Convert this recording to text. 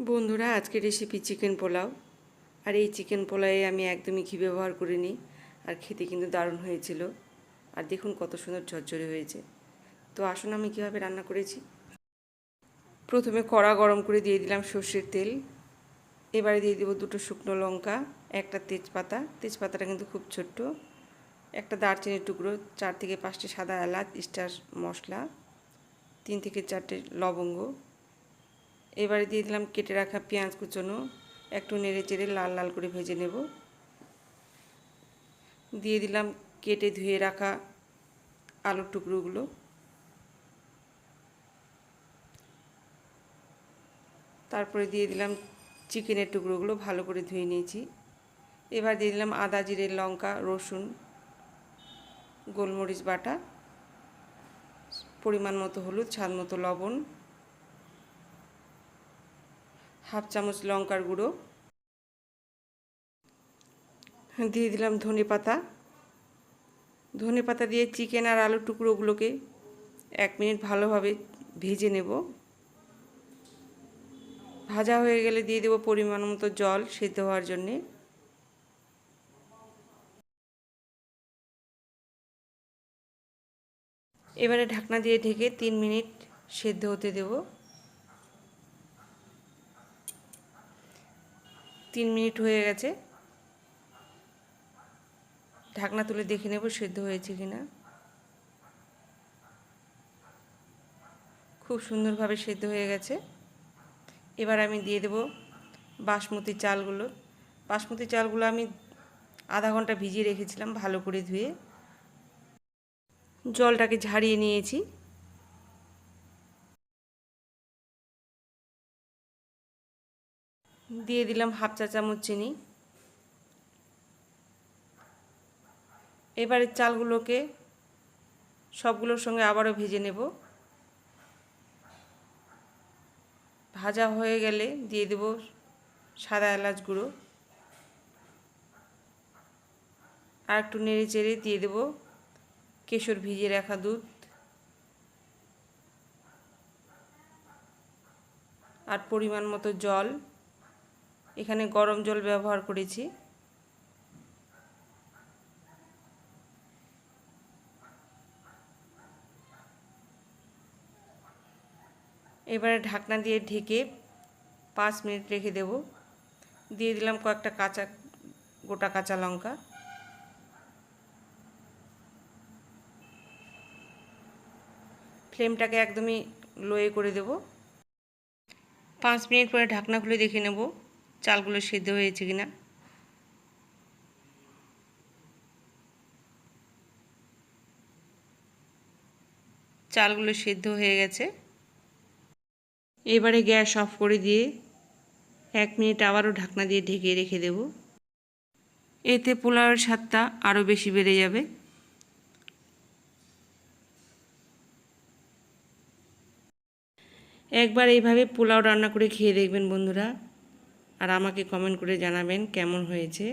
বন্ধুরা, আজকের recipe chicken pulao. আর এই চিকেন পোলাওয়ে আমি একদমই ঘি ব্যবহার করিনি, আর খেতে কিন্তু দারুণ হয়েছিল। আর দেখুন কত সুন্দর ঝরঝরে হয়েছে। তো আসুন আমি কীভাবে রান্না করেছি। প্রথমে কড়া গরম করে দিয়ে দিলাম সর্ষের তেল। এবারে দিয়ে দেবো দুটো শুকনো লঙ্কা, একটা তেজপাতা, তেজপাতাটা কিন্তু খুব ছোট্ট, একটা দারচিনির টুকরো, 4 থেকে 5টি সাদা এলাচ, স্টার মশলা, 3 থেকে 4টে লবঙ্গ। এবারে দিয়ে দিলাম কেটে রাখা পেঁয়াজ কুচনো, একটু নেড়ে চেড়ে লাল লাল করে ভেজে নেব। দিয়ে দিলাম কেটে ধুয়ে রাখা আলুর টুকরোগুলো। তারপরে দিয়ে দিলাম চিকেনের টুকরোগুলো, ভালো করে ধুয়ে নিয়েছি। এবার দিয়ে দিলাম আদা, জিরে, লঙ্কা, রসুন, গোলমরিচ বাটা, পরিমাণ মতো হলুদ, স্বাদ মতো লবণ, হাফ চামচ লঙ্কার গুঁড়ো, দিয়ে দিলাম ধনে পাতা দিয়ে চিকেন আর আলুর টুকরোগুলোকে 1 মিনিট ভালোভাবে ভেজে নেব। ভাজা হয়ে গেলে দিয়ে দেব পরিমাণ মতো জল সেদ্ধ হওয়ার জন্যে। এবারে ঢাকনা দিয়ে ঢেকে 3 মিনিট সেদ্ধ হতে দেব। 3 মিনিট হয়ে গেছে, ঢাকনা তুলে দেখে নেব সেদ্ধ হয়েছে কিনা। খুব সুন্দরভাবে সেদ্ধ হয়ে গেছে। এবার আমি দিয়ে দেব বাসমতি চালগুলো। বাসমতি চালগুলো আমি আধা ঘন্টা ভিজিয়ে রেখেছিলাম, ভালো করে ধুয়ে জলটাকে ঝারিয়ে নিয়েছি। দিয়ে দিলাম হাফ চা চামচ চিনি। এবারে চালগুলোকে সবগুলোর সঙ্গে আবারও ভেজে নেব। ভাজা হয়ে গেলে দিয়ে দেব সাদা এলাচ গুঁড়ো, আর একটু নেড়ে চেড়ে দিয়ে দেব কেশর ভিজিয়ে রাখা দুধ, আর পরিমাণ মতো জল। এখানে গরম জল ব্যবহার করেছি। এবারে ঢাকনা দিয়ে ঢেকে 5 মিনিট রেখে দেব। দিয়ে দিলাম কয়েকটা গোটা কাঁচা লঙ্কা। ফ্লেমটাকে একদমই লোয়ে করে দেব। 5 মিনিট পরে ঢাকনা খুলে দেখে নেব চালগুলো সেদ্ধ হয়েছে কিনা। চালগুলো সেদ্ধ হয়ে গেছে। এবারে গ্যাস অফ করে দিয়ে 1 মিনিট আবারও ঢাকনা দিয়ে ঢেকে রেখে দেব। এতে পোলাওয়ের স্বাদটা আরও বেশি বেড়ে যাবে। একবার এইভাবে পোলাও রান্না করে খেয়ে দেখবেন বন্ধুরা, আর আমাকে কমেন্ট করে জানাবেন কেমন হয়েছে।